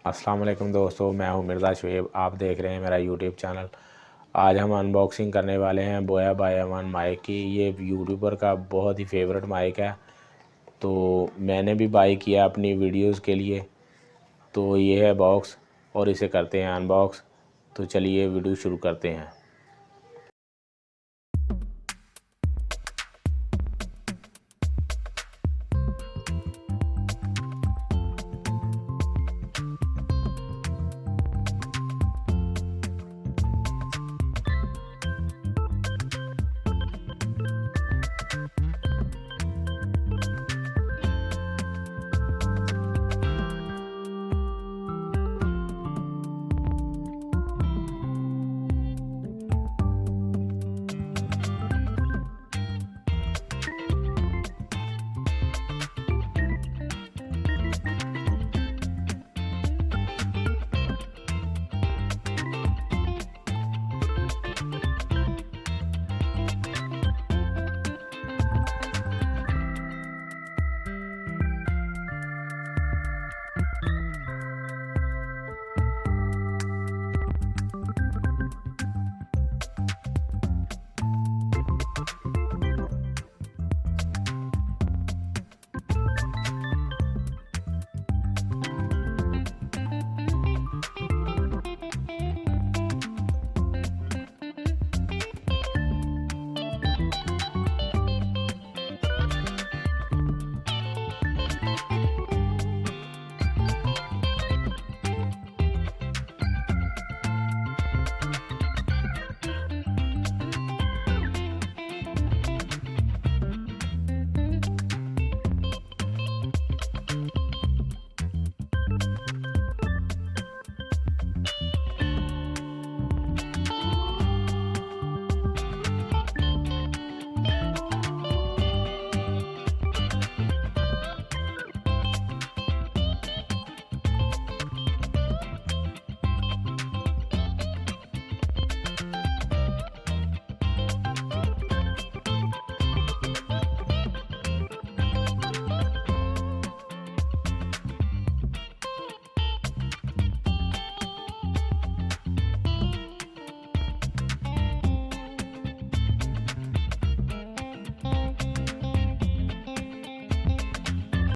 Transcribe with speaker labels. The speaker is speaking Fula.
Speaker 1: अस्सलाम वालेकुम दोस्तों, मैं हूं मिर्ज़ा शोएब। आप देख रहे हैं मेरा यूट्यूब चैनल। आज हम अनबॉक्सिंग करने वाले हैं बोया बाय वन माइक की। ये यूट्यूबर का बहुत ही फेवरेट माइक है, तो मैंने भी बाई किया अपनी वीडियोस के लिए। तो ये है बॉक्स और इसे करते हैं अनबॉक्स। तो चलिए वीडियो शुरू करते हैं।